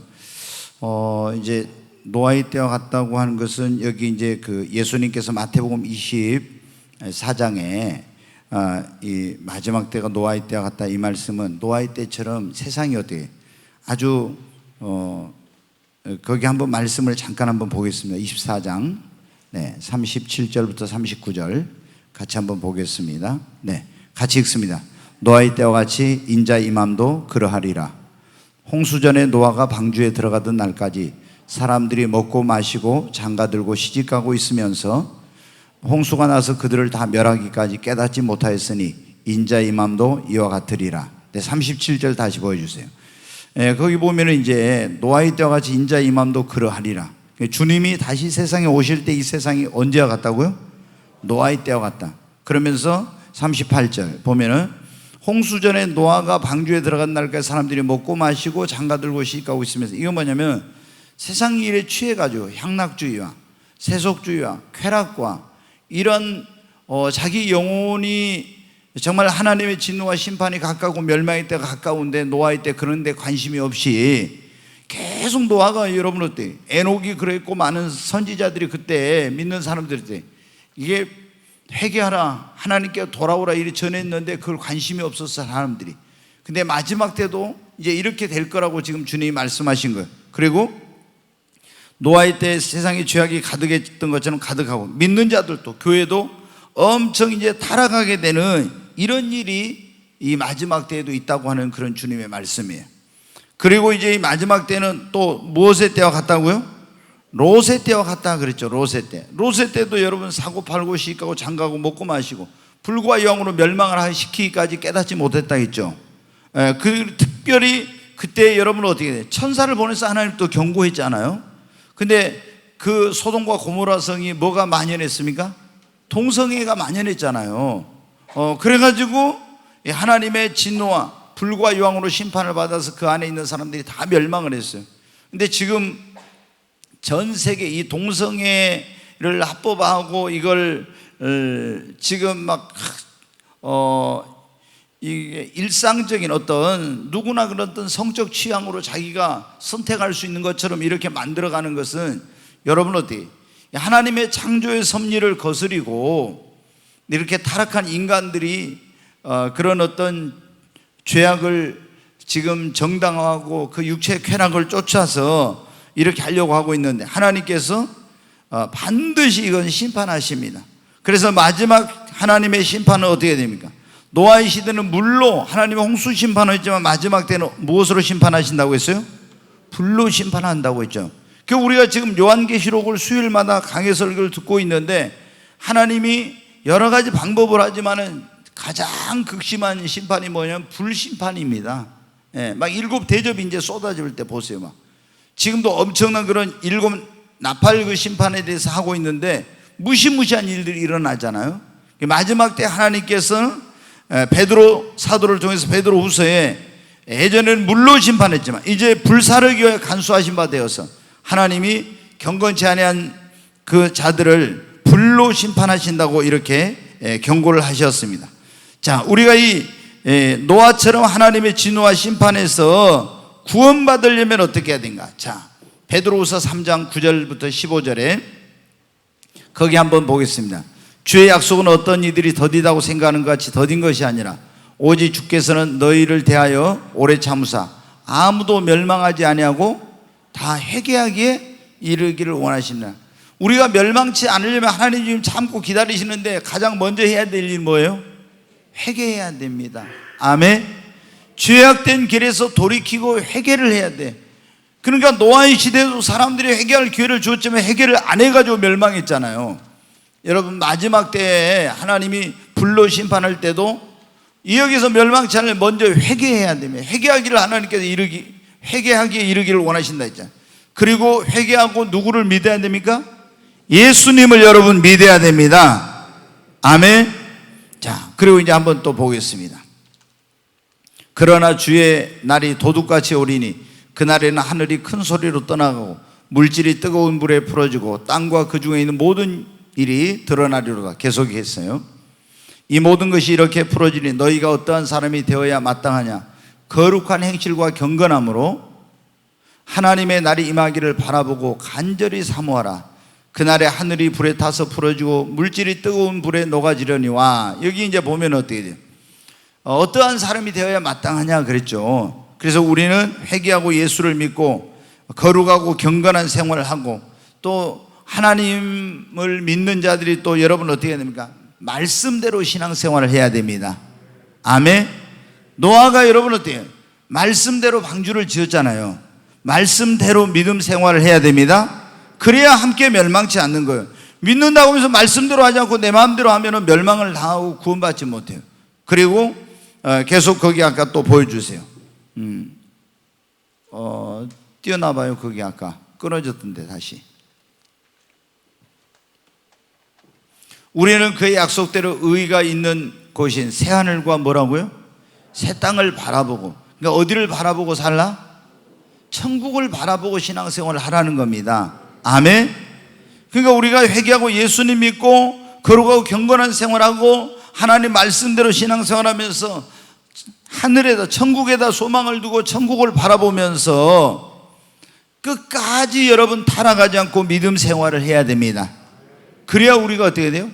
이제 노아의 때와 같다고 하는 것은 여기 이제 그 예수님께서 마태복음 24장에 이 마지막 때가 노아의 때와 같다, 이 말씀은 노아의 때처럼 세상이 어떻게 아주 거기 한번 말씀을 잠깐 한번 보겠습니다. 24장 37절부터 39절 같이 한번 보겠습니다. 네, 같이 읽습니다. 노아의 때와 같이 인자 임함도 그러하리라. 홍수전에 노아가 방주에 들어가던 날까지 사람들이 먹고 마시고 장가들고 시집가고 있으면서 홍수가 나서 그들을 다 멸하기까지 깨닫지 못하였으니 인자 임함도 이와 같으리라. 네, 37절 다시 보여주세요. 거기 보면은 이제 노아의 때와 같이 인자 임함도 그러하리라. 주님이 다시 세상에 오실 때 이 세상이 언제와 같다고요? 노아의 때와 같다. 그러면서 38절 보면은 홍수전에 노아가 방주에 들어간 날까지 사람들이 먹고 마시고 장가들고 시집가고 있으면서, 이건 뭐냐면 세상 일에 취해가지고 향락주의와 세속주의와 쾌락과 이런 자기 영혼이 정말 하나님의 진노와 심판이 가까우고 멸망의 때가 가까운데 노아의 때 그런 데 관심이 없이 계속 노아가, 여러분 어때요? 에녹이 그랬고 많은 선지자들이 그때 믿는 사람들 때 이게 회개하라, 하나님께 돌아오라 이리 전했는데 그걸 관심이 없었어 사람들이. 근데 마지막 때도 이제 이렇게 될 거라고 지금 주님이 말씀하신 거예요. 그리고 노아의 때 세상에 죄악이 가득했던 것처럼 가득하고 믿는 자들도 교회도 엄청 이제 타락하게 되는 이런 일이 이 마지막 때에도 있다고 하는 그런 주님의 말씀이에요. 그리고 이제 이 마지막 때는 또 무엇의 때와 같다고요? 롯의 때와 같다 그랬죠. 롯의 때. 롯의 때도 여러분 사고 팔고 시집가고 장가고 먹고 마시고 불과 영으로 멸망을 시키기까지 깨닫지 못했다 했죠. 그 특별히 그때 여러분 어떻게 돼요? 천사를 보내서 하나님 또 경고했잖아요. 근데 그 소돔과 고모라 성이 뭐가 만연했습니까? 동성애가 만연했잖아요. 그래가지고 하나님의 진노와 불과 유황으로 심판을 받아서 그 안에 있는 사람들이 다 멸망을 했어요. 근데 지금 전 세계 이 동성애를 합법화하고 이걸 지금 막 이게 일상적인 어떤 누구나 그런 어떤 성적 취향으로 자기가 선택할 수 있는 것처럼 이렇게 만들어가는 것은 여러분 어때요? 하나님의 창조의 섭리를 거스리고 이렇게 타락한 인간들이 그런 어떤 죄악을 지금 정당화하고 그 육체의 쾌락을 쫓아서 이렇게 하려고 하고 있는데 하나님께서 반드시 이건 심판하십니다. 그래서 마지막 하나님의 심판은 어떻게 됩니까? 노아의 시대는 물로 하나님의 홍수 심판을 했지만 마지막 때는 무엇으로 심판하신다고 했어요? 불로 심판한다고 했죠. 그 우리가 지금 요한계시록을 수요일마다 강해 설교를 듣고 있는데 하나님이 여러 가지 방법을 하지만은 가장 극심한 심판이 뭐냐면 불심판입니다. 막 일곱 대접이 이제 쏟아질 때 보세요. 막 지금도 엄청난 그런 일곱 나팔 그 심판에 대해서 하고 있는데 무시무시한 일들이 일어나잖아요. 마지막 때 하나님께서는 베드로 사도를 통해서 베드로 후서에 예전에는 물로 심판했지만 이제 불사르기에 간수하신 바 되어서 하나님이 경건치 아니한 그 자들을 불로 심판하신다고 이렇게 경고를 하셨습니다. 자, 우리가 이 노아처럼 하나님의 진노와 심판에서 구원받으려면 어떻게 해야 되는가? 자, 베드로후서 3장 9절부터 15절에 거기 한번 보겠습니다. 주의 약속은 어떤 이들이 더디다고 생각하는 것 같이 더딘 것이 아니라 오직 주께서는 너희를 대하여 오래 참으사 아무도 멸망하지 아니하고 다 회개하기에 이르기를 원하십니다. 우리가 멸망치 않으려면 하나님 지금 참고 기다리시는데 가장 먼저 해야 될 일은 뭐예요? 회개해야 됩니다. 아멘. 죄악된 길에서 돌이키고 회개를 해야 돼. 그러니까 노아의 시대에도 사람들이 회개할 기회를 주었지만 회개를 안 해가지고 멸망했잖아요. 여러분 마지막 때에 하나님이 불로 심판할 때도 여기서 멸망치 않으면 먼저 회개해야 됩니다. 회개하기를 하나님께서 회개하기에 이르기를 원하신다 했잖아요. 그리고 회개하고 누구를 믿어야 됩니까? 예수님을 여러분 믿어야 됩니다. 아멘. 자, 그리고 이제 한번 또 보겠습니다. 그러나 주의 날이 도둑같이 오리니 그날에는 하늘이 큰 소리로 떠나가고 물질이 뜨거운 물에 풀어지고 땅과 그 중에 있는 모든 일이 드러나리로다. 계속했어요. 이 모든 것이 이렇게 풀어지니 너희가 어떠한 사람이 되어야 마땅하냐? 거룩한 행실과 경건함으로 하나님의 날이 임하기를 바라보고 간절히 사모하라. 그날에 하늘이 불에 타서 풀어지고 물질이 뜨거운 불에 녹아지려니와. 여기 이제 보면 어떻게 돼요? 어떠한 사람이 되어야 마땅하냐 그랬죠. 그래서 우리는 회개하고 예수를 믿고 거룩하고 경건한 생활을 하고 또 하나님을 믿는 자들이 또 여러분 어떻게 해야 됩니까? 말씀대로 신앙생활을 해야 됩니다. 아멘. 노아가 여러분 어때요? 말씀대로 방주를 지었잖아요. 말씀대로 믿음 생활을 해야 됩니다. 그래야 함께 멸망치 않는 거예요. 믿는다고 해서 말씀대로 하지 않고 내 마음대로 하면 멸망을 당하고 구원받지 못해요. 그리고 계속 거기 아까 또 보여주세요. 띄어나봐요. 거기 아까 끊어졌던데 다시. 우리는 그의 약속대로 의가 있는 곳인 새하늘과 뭐라고요? 새 땅을 바라보고. 그러니까 어디를 바라보고 살라? 천국을 바라보고 신앙생활을 하라는 겁니다. 아멘. 그러니까 우리가 회개하고 예수님 믿고 거룩하고 경건한 생활하고 하나님 말씀대로 신앙생활하면서 하늘에다 천국에다 소망을 두고 천국을 바라보면서 끝까지 여러분 타락하지 않고 믿음 생활을 해야 됩니다. 그래야 우리가 어떻게 돼요?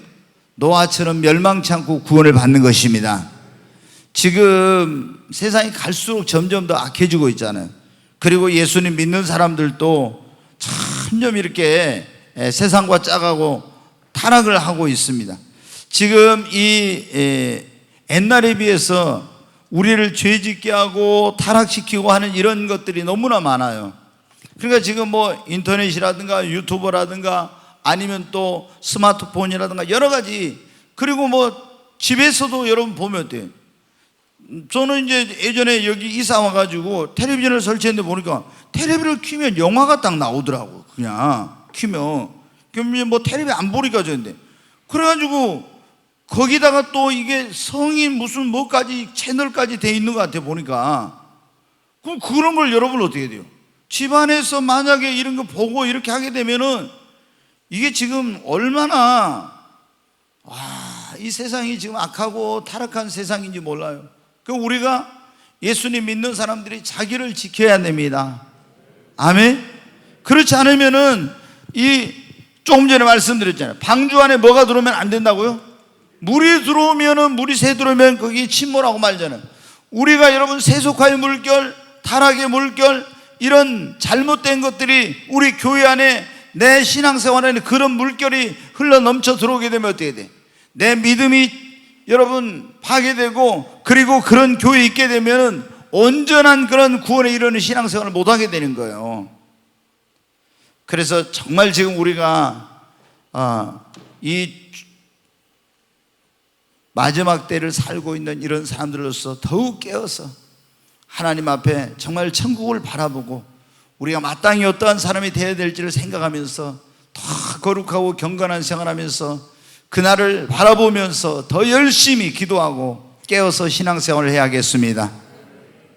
노아처럼 멸망치 않고 구원을 받는 것입니다. 지금 세상이 갈수록 점점 더 악해지고 있잖아요. 그리고 예수님 믿는 사람들도 점점 이렇게 세상과 짜가고 타락을 하고 있습니다. 지금 이 옛날에 비해서 우리를 죄짓게 하고 타락시키고 하는 이런 것들이 너무나 많아요. 그러니까 지금 뭐 인터넷이라든가 유튜버라든가 아니면 또 스마트폰이라든가 여러 가지, 그리고 뭐 집에서도 여러분 보면 어때요? 저는 이제 예전에 여기 이사 와가지고 텔레비전을 설치했는데 보니까 텔레비전을 켜면 영화가 딱 나오더라고. 그냥 켜면 뭐 텔레비전 안 보니까 저는데 그래가지고 거기다가 또 이게 성인 무슨 뭐까지 채널까지 돼 있는 것 같아 보니까. 그럼 그런 걸 여러분 어떻게 돼요? 집안에서 만약에 이런 거 보고 이렇게 하게 되면은 이게 지금 얼마나 이 세상이 지금 악하고 타락한 세상인지 몰라요. 그럼 우리가 예수님 믿는 사람들이 자기를 지켜야 됩니다. 아멘. 그렇지 않으면은 조금 전에 말씀드렸잖아요. 방주 안에 뭐가 들어오면 안 된다고요? 물이 들어오면은, 물이 새 들어오면 거기 침몰하고 말잖아요. 우리가 여러분 세속화의 물결, 타락의 물결, 이런 잘못된 것들이 우리 교회 안에, 내 신앙생활 안에 그런 물결이 흘러 넘쳐 들어오게 되면 어떻게 돼? 내 믿음이 여러분 파괴되고, 그리고 그런 교회에 있게 되면 온전한 그런 구원에 이르는 신앙생활을 못하게 되는 거예요. 그래서 정말 지금 우리가 이 마지막 때를 살고 있는 이런 사람들로서 더욱 깨어서 하나님 앞에 정말 천국을 바라보고 우리가 마땅히 어떠한 사람이 되어야 될지를 생각하면서 더 거룩하고 경건한 생활하면서 그날을 바라보면서 더 열심히 기도하고 깨어서 신앙생활을 해야겠습니다.